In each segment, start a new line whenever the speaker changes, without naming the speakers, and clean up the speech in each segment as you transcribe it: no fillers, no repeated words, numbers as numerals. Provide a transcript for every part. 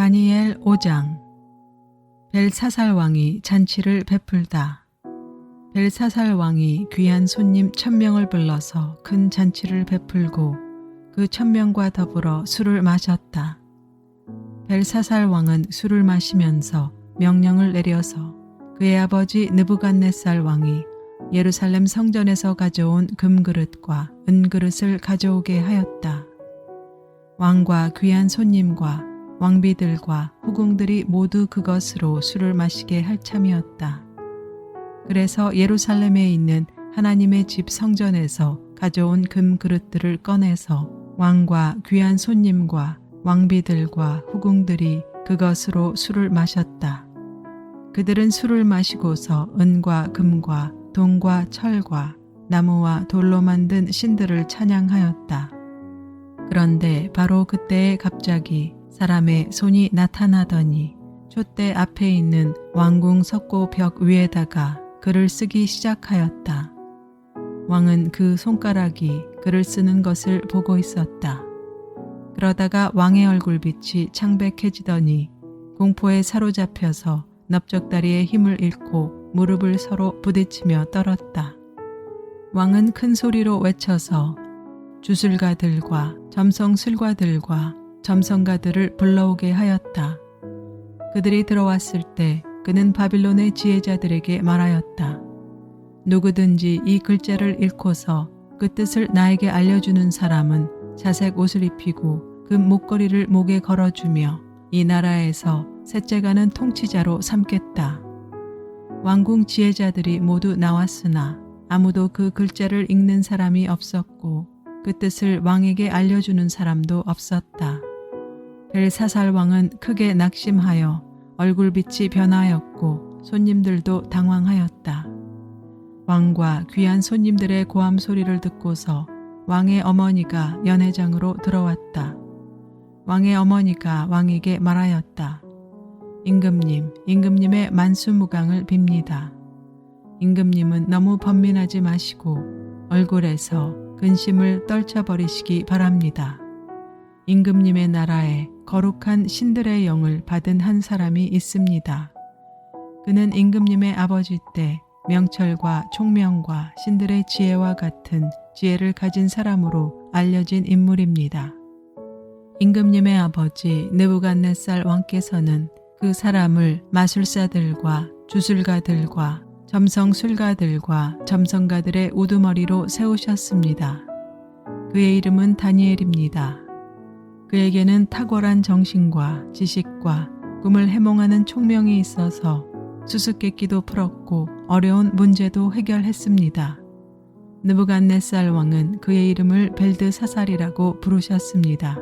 다니엘 5장. 벨사살 왕이 잔치를 베풀다. 벨사살 왕이 귀한 손님 1000명을 불러서 큰 잔치를 베풀고 그 1000명과 더불어 술을 마셨다. 벨사살 왕은 술을 마시면서 명령을 내려서 그의 아버지 느부갓네살 왕이 예루살렘 성전에서 가져온 금그릇과 은그릇을 가져오게 하였다. 왕과 귀한 손님과 왕비들과 후궁들이 모두 그것으로 술을 마시게 할 참이었다. 그래서 예루살렘에 있는 하나님의 집 성전에서 가져온 금그릇들을 꺼내서 왕과 귀한 손님과 왕비들과 후궁들이 그것으로 술을 마셨다. 그들은 술을 마시고서 은과 금과 동과 철과 나무와 돌로 만든 신들을 찬양하였다. 그런데 바로 그때에 갑자기 사람의 손이 나타나더니 촛대 앞에 있는 왕궁 석고 벽 위에다가 글을 쓰기 시작하였다. 왕은 그 손가락이 글을 쓰는 것을 보고 있었다. 그러다가 왕의 얼굴빛이 창백해지더니 공포에 사로잡혀서 넓적다리의 힘을 잃고 무릎을 서로 부딪히며 떨었다. 왕은 큰 소리로 외쳐서 주술가들과 점성술가들과 점성가들을 불러오게 하였다. 그들이 들어왔을 때 그는 바빌론의 지혜자들에게 말하였다. 누구든지 이 글자를 읽고서 그 뜻을 나에게 알려주는 사람은 자색 옷을 입히고 금 목걸이를 목에 걸어주며 이 나라에서 셋째가는 통치자로 삼겠다. 왕궁 지혜자들이 모두 나왔으나 아무도 그 글자를 읽는 사람이 없었고 그 뜻을 왕에게 알려주는 사람도 없었다. 벨사살 왕은 크게 낙심하여 얼굴빛이 변하였고 손님들도 당황하였다. 왕과 귀한 손님들의 고함 소리를 듣고서 왕의 어머니가 연회장으로 들어왔다. 왕의 어머니가 왕에게 말하였다. 임금님, 임금님의 만수무강을 빕니다. 임금님은 너무 번민하지 마시고 얼굴에서 근심을 떨쳐버리시기 바랍니다. 임금님의 나라에 거룩한 신들의 영을 받은 한 사람이 있습니다. 그는 임금님의 아버지 때 명철과 총명과 신들의 지혜와 같은 지혜를 가진 사람으로 알려진 인물입니다. 임금님의 아버지 느부갓네살 왕께서는 그 사람을 마술사들과 주술가들과 점성술가들과 점성가들의 우두머리로 세우셨습니다. 그의 이름은 다니엘입니다. 그에게는 탁월한 정신과 지식과 꿈을 해몽하는 총명이 있어서 수수께끼도 풀었고 어려운 문제도 해결했습니다. 느부갓네살 왕은 그의 이름을 벨드사살이라고 부르셨습니다.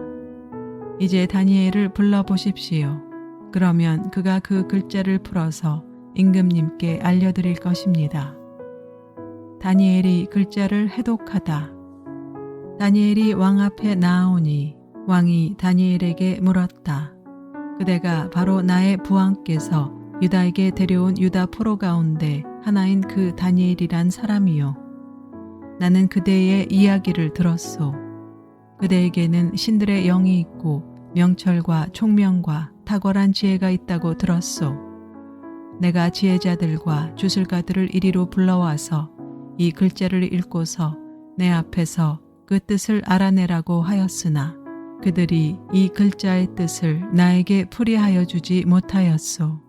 이제 다니엘을 불러보십시오. 그러면 그가 그 글자를 풀어서 임금님께 알려드릴 것입니다. 다니엘이 글자를 해독하다. 다니엘이 왕 앞에 나아오니 왕이 다니엘에게 물었다. 그대가 바로 나의 부왕께서 유다에게 데려온 유다 포로 가운데 하나인 그 다니엘이란 사람이요. 나는 그대의 이야기를 들었소. 그대에게는 신들의 영이 있고 명철과 총명과 탁월한 지혜가 있다고 들었소. 내가 지혜자들과 주술가들을 이리로 불러와서 이 글자를 읽고서 내 앞에서 그 뜻을 알아내라고 하였으나 그들이 이 글자의 뜻을 나에게 풀이하여 주지 못하였소.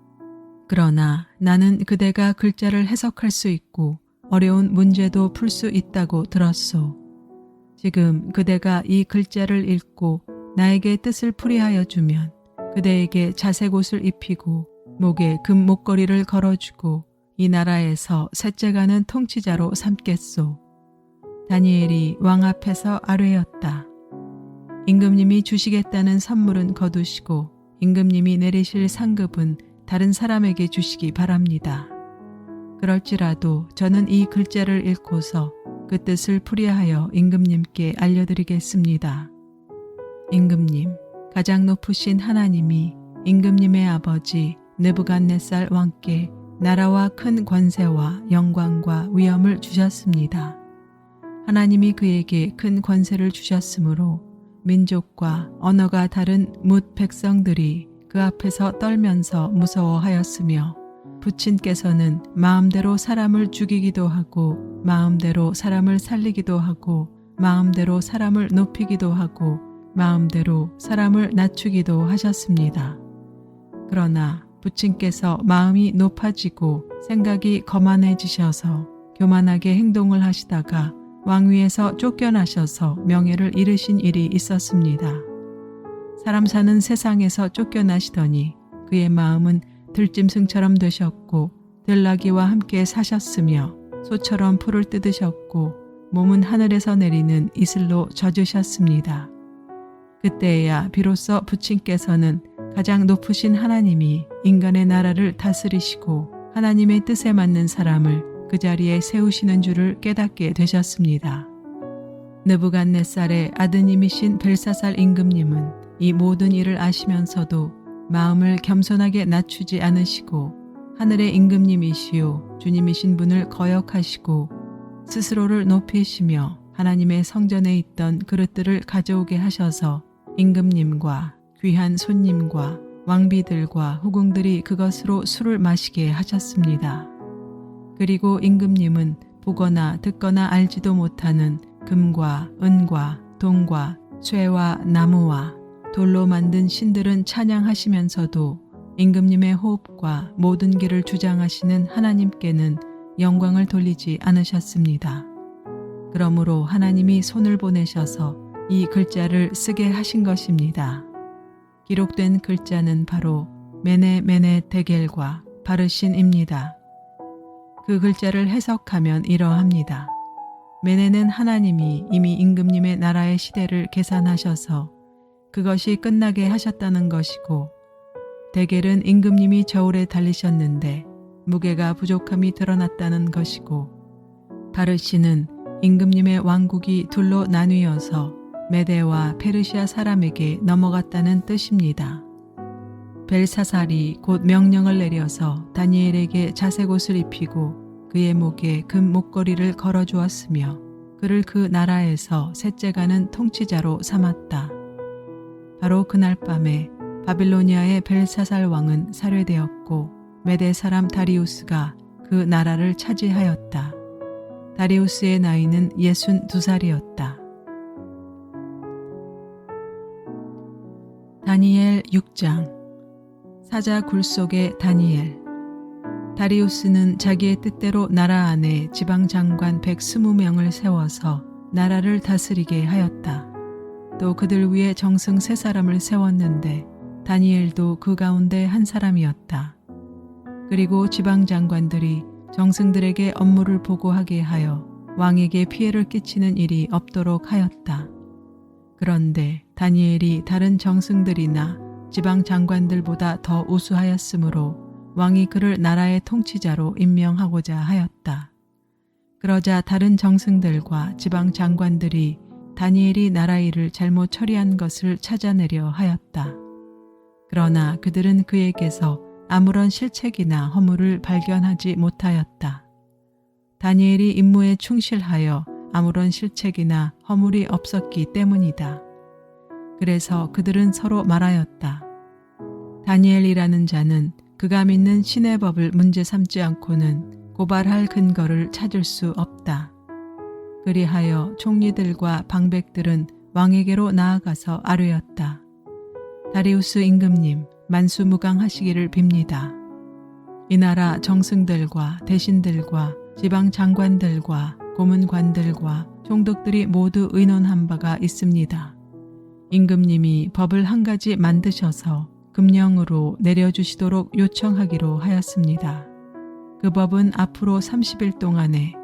그러나 나는 그대가 글자를 해석할 수 있고 어려운 문제도 풀 수 있다고 들었소. 지금 그대가 이 글자를 읽고 나에게 뜻을 풀이하여 주면 그대에게 자색 옷을 입히고 목에 금 목걸이를 걸어주고 이 나라에서 셋째가는 통치자로 삼겠소. 다니엘이 왕 앞에서 아뢰었다. 임금님이 주시겠다는 선물은 거두시고 임금님이 내리실 상급은 다른 사람에게 주시기 바랍니다. 그럴지라도 저는 이 글자를 읽고서 그 뜻을 풀이하여 임금님께 알려드리겠습니다. 임금님, 가장 높으신 하나님이 임금님의 아버지 느부갓네살 왕께 나라와 큰 권세와 영광과 위엄을 주셨습니다. 하나님이 그에게 큰 권세를 주셨으므로 민족과 언어가 다른 뭇 백성들이 그 앞에서 떨면서 무서워하였으며 부친께서는 마음대로 사람을 죽이기도 하고 마음대로 사람을 살리기도 하고 마음대로 사람을 높이기도 하고 마음대로 사람을 낮추기도 하셨습니다. 그러나 부친께서 마음이 높아지고 생각이 거만해지셔서 교만하게 행동을 하시다가 왕위에서 쫓겨나셔서 명예를 잃으신 일이 있었습니다. 사람 사는 세상에서 쫓겨나시더니 그의 마음은 들짐승처럼 되셨고 들나귀와 함께 사셨으며 소처럼 풀을 뜯으셨고 몸은 하늘에서 내리는 이슬로 젖으셨습니다. 그때야 비로소 부친께서는 가장 높으신 하나님이 인간의 나라를 다스리시고 하나님의 뜻에 맞는 사람을 그 자리에 세우시는 줄을 깨닫게 되셨습니다. 느부갓네살의 아드님이신 벨사살 임금님은 이 모든 일을 아시면서도 마음을 겸손하게 낮추지 않으시고 하늘의 임금님이시요 주님이신 분을 거역하시고 스스로를 높이시며 하나님의 성전에 있던 그릇들을 가져오게 하셔서 임금님과 귀한 손님과 왕비들과 후궁들이 그것으로 술을 마시게 하셨습니다. 그리고 임금님은 보거나 듣거나 알지도 못하는 금과 은과 동과 쇠와 나무와 돌로 만든 신들은 찬양하시면서도 임금님의 호흡과 모든 길을 주장하시는 하나님께는 영광을 돌리지 않으셨습니다. 그러므로 하나님이 손을 보내셔서 이 글자를 쓰게 하신 것입니다. 기록된 글자는 바로 메네 데겔과 바르신입니다. 그 글자를 해석하면 이러합니다. 메네는 하나님이 이미 임금님의 나라의 시대를 계산하셔서 그것이 끝나게 하셨다는 것이고, 데겔은 임금님이 저울에 달리셨는데 무게가 부족함이 드러났다는 것이고, 바르신은 임금님의 왕국이 둘로 나뉘어서 메데와 페르시아 사람에게 넘어갔다는 뜻입니다. 벨사살이 곧 명령을 내려서 다니엘에게 자색옷을 입히고 그의 목에 금 목걸이를 걸어주었으며 그를 그 나라에서 셋째가는 통치자로 삼았다. 바로 그날 밤에 바빌로니아의 벨사살 왕은 살해되었고 메데 사람 다리우스가 그 나라를 차지하였다. 다리우스의 나이는 62살이었다. 다니엘 6장. 사자 굴 속의 다니엘. 다리우스는 자기의 뜻대로 나라 안에 지방장관 120명을 세워서 나라를 다스리게 하였다. 또 그들 위에 정승 3사람을 세웠는데 다니엘도 그 가운데 한 사람이었다. 그리고 지방장관들이 정승들에게 업무를 보고하게 하여 왕에게 피해를 끼치는 일이 없도록 하였다. 그런데 다니엘이 다른 정승들이나 지방장관들보다 더 우수하였으므로 왕이 그를 나라의 통치자로 임명하고자 하였다. 그러자 다른 정승들과 지방장관들이 다니엘이 나라 일을 잘못 처리한 것을 찾아내려 하였다. 그러나 그들은 그에게서 아무런 실책이나 허물을 발견하지 못하였다. 다니엘이 임무에 충실하여 아무런 실책이나 허물이 없었기 때문이다. 그래서 그들은 서로 말하였다. 다니엘이라는 자는 그가 믿는 신의 법을 문제 삼지 않고는 고발할 근거를 찾을 수 없다. 그리하여 총리들과 방백들은 왕에게로 나아가서 아뢰었다. 다리우스 임금님, 만수무강하시기를 빕니다. 이 나라 정승들과 대신들과 지방장관들과 고문관들과 총독들이 모두 의논한 바가 있습니다. 임금님이 법을 한 가지 만드셔서 금령으로 내려주시도록 요청하기로 하였습니다. 그 법은 앞으로 30일 동안에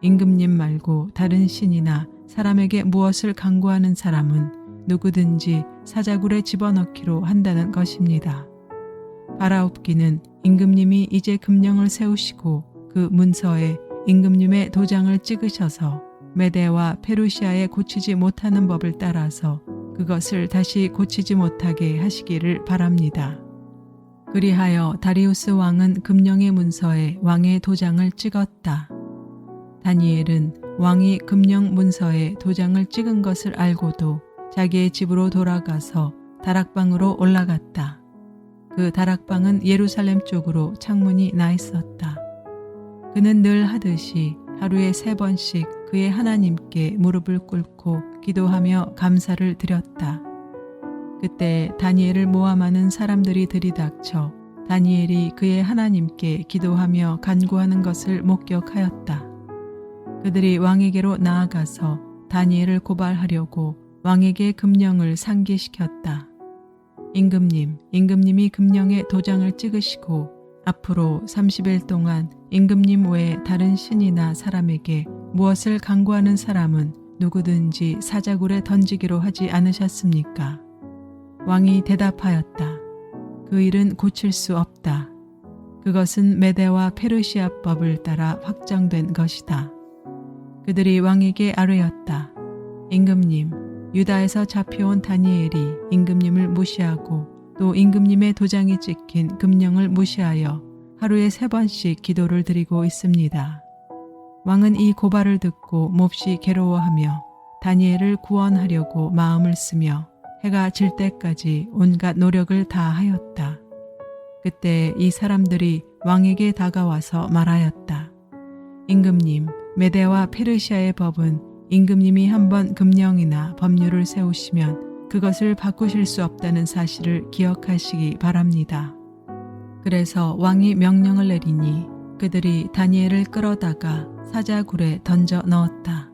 임금님 말고 다른 신이나 사람에게 무엇을 강구하는 사람은 누구든지 사자굴에 집어넣기로 한다는 것입니다. 바라옵기는 임금님이 이제 금령을 세우시고 그 문서에 임금님의 도장을 찍으셔서 메데와 페르시아에 고치지 못하는 법을 따라서 그것을 다시 고치지 못하게 하시기를 바랍니다. 그리하여 다리우스 왕은 금령의 문서에 왕의 도장을 찍었다. 다니엘은 왕이 금령 문서에 도장을 찍은 것을 알고도 자기의 집으로 돌아가서 다락방으로 올라갔다. 그 다락방은 예루살렘 쪽으로 창문이 나 있었다. 그는 늘 하듯이 하루에 3번씩 그의 하나님께 무릎을 꿇고 기도하며 감사를 드렸다. 그때 다니엘을 모함하는 사람들이 들이닥쳐 다니엘이 그의 하나님께 기도하며 간구하는 것을 목격하였다. 그들이 왕에게로 나아가서 다니엘을 고발하려고 왕에게 금령을 상기시켰다. 임금님이 금령에 도장을 찍으시고 앞으로 30일 동안 임금님 외에 다른 신이나 사람에게 무엇을 간구하는 사람은 누구든지 사자굴에 던지기로 하지 않으셨습니까? 왕이 대답하였다. 그 일은 고칠 수 없다. 그것은 메대와 페르시아법을 따라 확정된 것이다. 그들이 왕에게 아뢰었다. 임금님, 유다에서 잡혀온 다니엘이 임금님을 무시하고 또 임금님의 도장이 찍힌 금령을 무시하여 하루에 3번씩 기도를 드리고 있습니다. 왕은 이 고발을 듣고 몹시 괴로워하며 다니엘을 구원하려고 마음을 쓰며 해가 질 때까지 온갖 노력을 다하였다. 그때 이 사람들이 왕에게 다가와서 말하였다. 임금님, 메대와 페르시아의 법은 임금님이 한번 금령이나 법률을 세우시면 그것을 바꾸실 수 없다는 사실을 기억하시기 바랍니다. 그래서 왕이 명령을 내리니 그들이 다니엘을 끌어다가 사자굴에 던져 넣었다.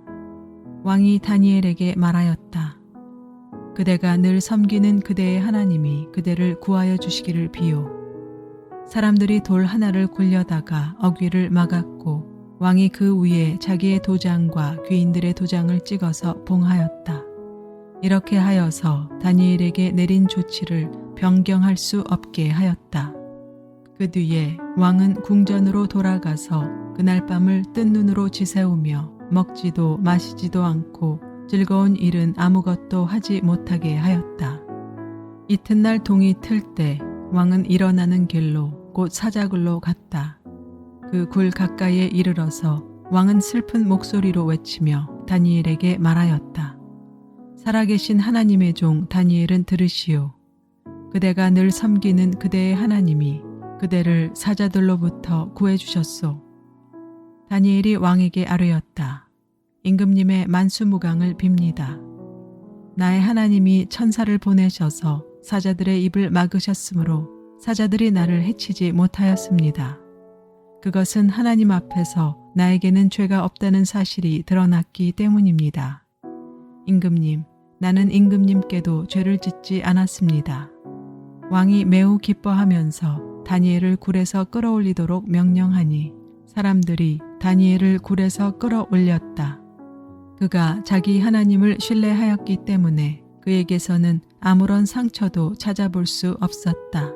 왕이 다니엘에게 말하였다. 그대가 늘 섬기는 그대의 하나님이 그대를 구하여 주시기를 비요. 사람들이 돌 하나를 굴려다가 어귀를 막았고 왕이 그 위에 자기의 도장과 귀인들의 도장을 찍어서 봉하였다. 이렇게 하여서 다니엘에게 내린 조치를 변경할 수 없게 하였다. 그 뒤에 왕은 궁전으로 돌아가서 그날 밤을 뜬 눈으로 지새우며 먹지도 마시지도 않고 즐거운 일은 아무것도 하지 못하게 하였다. 이튿날 동이 틀 때 왕은 일어나는 길로 곧 사자굴로 갔다. 그 굴 가까이에 이르러서 왕은 슬픈 목소리로 외치며 다니엘에게 말하였다. 살아계신 하나님의 종 다니엘은 들으시오. 그대가 늘 섬기는 그대의 하나님이 그대를 사자들로부터 구해주셨소. 다니엘이 왕에게 아뢰었다. 임금님의 만수무강을 빕니다. 나의 하나님이 천사를 보내셔서 사자들의 입을 막으셨으므로 사자들이 나를 해치지 못하였습니다. 그것은 하나님 앞에서 나에게는 죄가 없다는 사실이 드러났기 때문입니다. 임금님, 나는 임금님께도 죄를 짓지 않았습니다. 왕이 매우 기뻐하면서 다니엘을 굴에서 끌어올리도록 명령하니 사람들이 다니엘을 굴에서 끌어올렸다. 그가 자기 하나님을 신뢰하였기 때문에 그에게서는 아무런 상처도 찾아볼 수 없었다.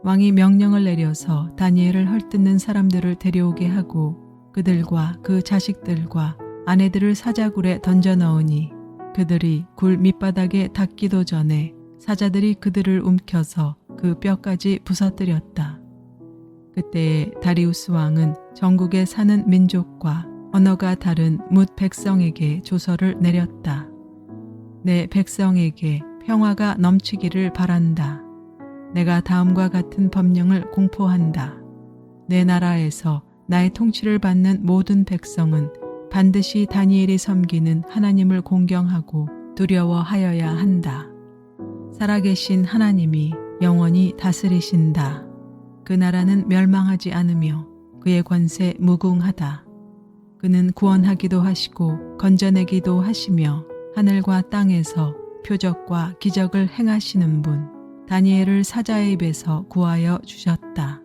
왕이 명령을 내려서 다니엘을 헐뜯는 사람들을 데려오게 하고 그들과 그 자식들과 아내들을 사자굴에 던져 넣으니 그들이 굴 밑바닥에 닿기도 전에 사자들이 그들을 움켜서 그 뼈까지 부서뜨렸다. 그때에 다리우스 왕은 전국에 사는 민족과 언어가 다른 뭇 백성에게 조서를 내렸다. 내 백성에게 평화가 넘치기를 바란다. 내가 다음과 같은 법령을 공포한다. 내 나라에서 나의 통치를 받는 모든 백성은 반드시 다니엘이 섬기는 하나님을 공경하고 두려워하여야 한다. 살아계신 하나님이 영원히 다스리신다. 그 나라는 멸망하지 않으며 그의 권세 무궁하다. 그는 구원하기도 하시고 건져내기도 하시며 하늘과 땅에서 표적과 기적을 행하시는 분, 다니엘을 사자의 입에서 구하여 주셨다.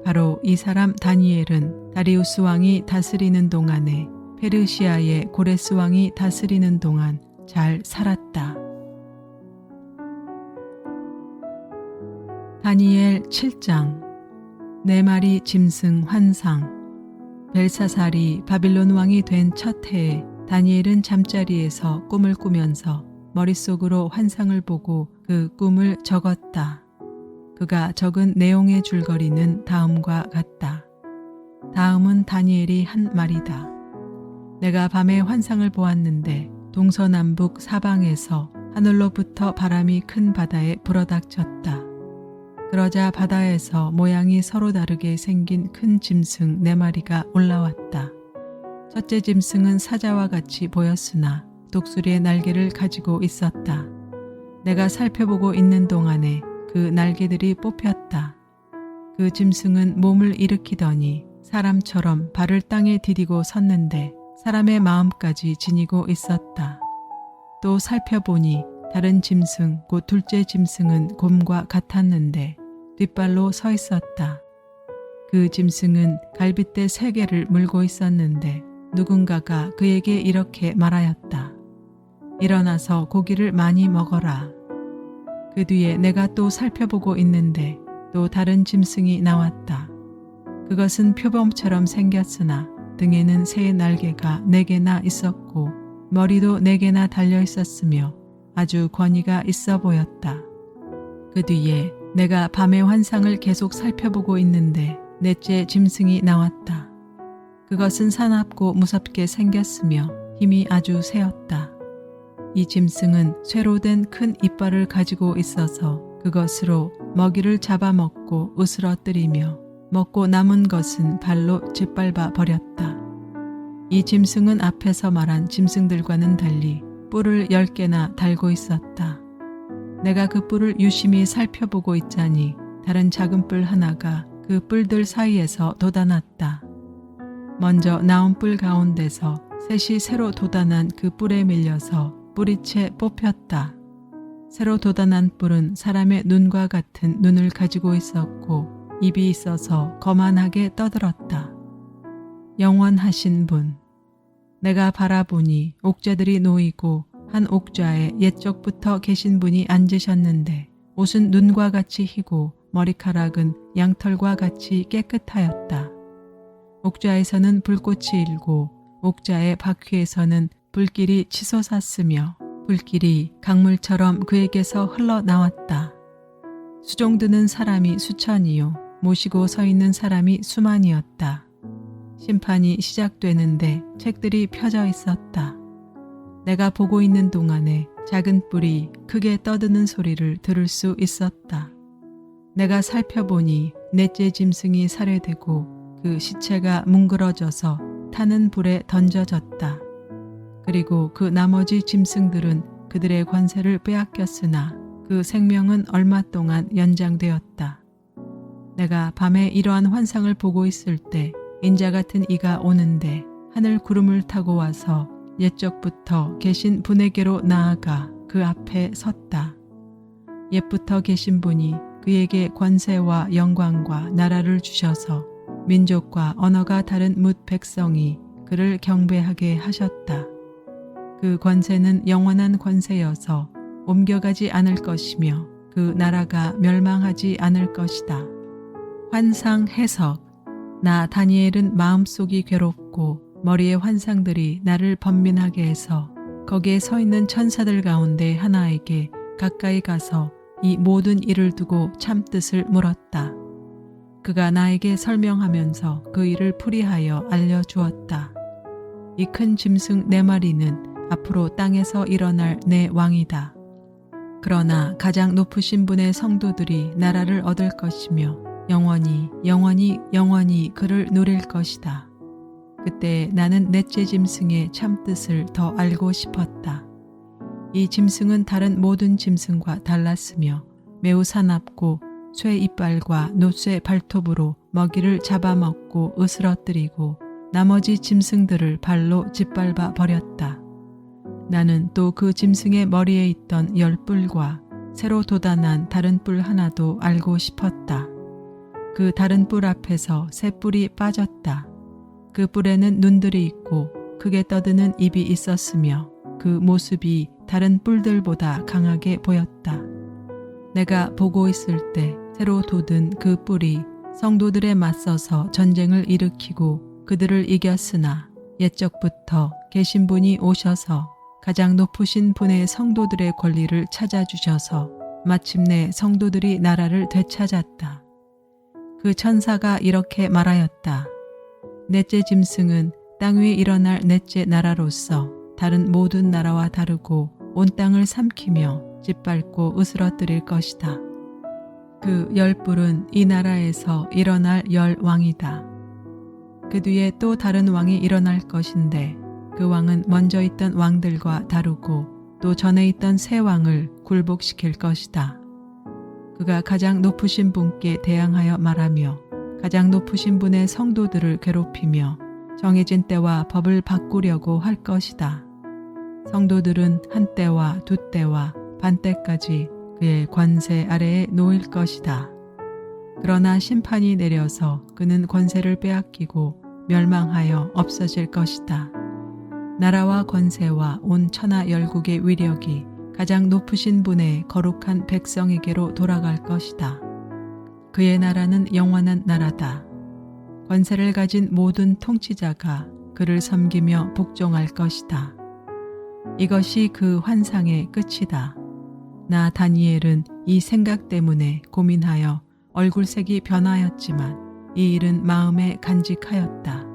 바로 이 사람 다니엘은 다리우스 왕이 다스리는 동안에 페르시아의 고레스 왕이 다스리는 동안 잘 살았다. 다니엘 7장. 네 마리 짐승 환상. 벨사살이 바빌론 왕이 된 첫 해에 다니엘은 잠자리에서 꿈을 꾸면서 머릿속으로 환상을 보고 그 꿈을 적었다. 그가 적은 내용의 줄거리는 다음과 같다. 다음은 다니엘이 한 말이다. 내가 밤에 환상을 보았는데 동서남북 사방에서 하늘로부터 바람이 큰 바다에 불어닥쳤다. 그러자 바다에서 모양이 서로 다르게 생긴 큰 짐승 4마리가 올라왔다. 첫째 짐승은 사자와 같이 보였으나 독수리의 날개를 가지고 있었다. 내가 살펴보고 있는 동안에 그 날개들이 뽑혔다. 그 짐승은 몸을 일으키더니 사람처럼 발을 땅에 디디고 섰는데 사람의 마음까지 지니고 있었다. 또 살펴보니 다른 짐승 곧 둘째 짐승은 곰과 같았는데 뒷발로 서 있었다. 그 짐승은 갈빗대 3개를 물고 있었는데 누군가가 그에게 이렇게 말하였다. 일어나서 고기를 많이 먹어라. 그 뒤에 내가 또 살펴보고 있는데 또 다른 짐승이 나왔다. 그것은 표범처럼 생겼으나 등에는 새의 날개가 4개나 있었고 머리도 4개나 달려 있었으며 아주 권위가 있어 보였다. 그 뒤에 내가 밤의 환상을 계속 살펴보고 있는데 넷째 짐승이 나왔다. 그것은 사납고 무섭게 생겼으며 힘이 아주 세었다. 이 짐승은 쇠로 된 큰 이빨을 가지고 있어서 그것으로 먹이를 잡아먹고 으스러뜨리며 먹고 남은 것은 발로 짓밟아 버렸다. 이 짐승은 앞에서 말한 짐승들과는 달리 뿔을 10개나 달고 있었다. 내가 그 뿔을 유심히 살펴보고 있자니 다른 작은 뿔 하나가 그 뿔들 사이에서 돋아났다. 먼저 나온 뿔 가운데서 셋이 새로 돋아난 그 뿔에 밀려서 뿌리채 뽑혔다. 새로 돋아난 뿔은 사람의 눈과 같은 눈을 가지고 있었고 입이 있어서 거만하게 떠들었다. 영원하신 분. 내가 바라보니 옥좌들이 놓이고 한 옥좌에 옛적부터 계신 분이 앉으셨는데 옷은 눈과 같이 희고 머리카락은 양털과 같이 깨끗하였다. 옥좌에서는 불꽃이 일고 옥좌의 바퀴에서는 불길이 치솟았으며 불길이 강물처럼 그에게서 흘러나왔다. 수종드는 사람이 수천이요 모시고 서 있는 사람이 수만이었다. 심판이 시작되는데 책들이 펴져 있었다. 내가 보고 있는 동안에 작은 뿔이 크게 떠드는 소리를 들을 수 있었다. 내가 살펴보니 넷째 짐승이 살해되고 그 시체가 뭉그러져서 타는 불에 던져졌다. 그리고 그 나머지 짐승들은 그들의 권세를 빼앗겼으나 그 생명은 얼마 동안 연장되었다. 내가 밤에 이러한 환상을 보고 있을 때 인자 같은 이가 오는데 하늘 구름을 타고 와서 옛적부터 계신 분에게로 나아가 그 앞에 섰다. 옛부터 계신 분이 그에게 권세와 영광과 나라를 주셔서 민족과 언어가 다른 뭇 백성이 그를 경배하게 하셨다. 그 권세는 영원한 권세여서 옮겨가지 않을 것이며 그 나라가 멸망하지 않을 것이다. 환상 해석. 나 다니엘은 마음속이 괴롭고 머리의 환상들이 나를 번민하게 해서 거기에 서 있는 천사들 가운데 하나에게 가까이 가서 이 모든 일을 두고 참뜻을 물었다. 그가 나에게 설명하면서 그 일을 풀이하여 알려주었다. 이 큰 짐승 4마리는 앞으로 땅에서 일어날 내 왕이다. 그러나 가장 높으신 분의 성도들이 나라를 얻을 것이며 영원히 그를 누릴 것이다. 그때 나는 넷째 짐승의 참뜻을 더 알고 싶었다. 이 짐승은 다른 모든 짐승과 달랐으며 매우 사납고 쇠 이빨과 놋쇠 발톱으로 먹이를 잡아먹고 으스러뜨리고 나머지 짐승들을 발로 짓밟아 버렸다. 나는 또 그 짐승의 머리에 있던 10뿔과 새로 돋아난 다른 뿔 하나도 알고 싶었다. 그 다른 뿔 앞에서 새 뿔이 빠졌다. 그 뿔에는 눈들이 있고 크게 떠드는 입이 있었으며 그 모습이 다른 뿔들보다 강하게 보였다. 내가 보고 있을 때 새로 돋은 그 뿔이 성도들에 맞서서 전쟁을 일으키고 그들을 이겼으나 옛적부터 계신 분이 오셔서 가장 높으신 분의 성도들의 권리를 찾아주셔서 마침내 성도들이 나라를 되찾았다. 그 천사가 이렇게 말하였다. 넷째 짐승은 땅 위에 일어날 넷째 나라로서 다른 모든 나라와 다르고 온 땅을 삼키며 짓밟고 으스러뜨릴 것이다. 그 열불은 이 나라에서 일어날 열 왕이다. 그 뒤에 또 다른 왕이 일어날 것인데 그 왕은 먼저 있던 왕들과 다르고 또 전에 있던 새 왕을 굴복시킬 것이다. 그가 가장 높으신 분께 대항하여 말하며 가장 높으신 분의 성도들을 괴롭히며 정해진 때와 법을 바꾸려고 할 것이다. 성도들은 한 때와 두 때와 반 때까지 그의 권세 아래에 놓일 것이다. 그러나 심판이 내려서 그는 권세를 빼앗기고 멸망하여 없어질 것이다. 나라와 권세와 온 천하 열국의 위력이 가장 높으신 분의 거룩한 백성에게로 돌아갈 것이다. 그의 나라는 영원한 나라다. 권세를 가진 모든 통치자가 그를 섬기며 복종할 것이다. 이것이 그 환상의 끝이다. 나 다니엘은 이 생각 때문에 고민하여 얼굴색이 변하였지만 이 일은 마음에 간직하였다.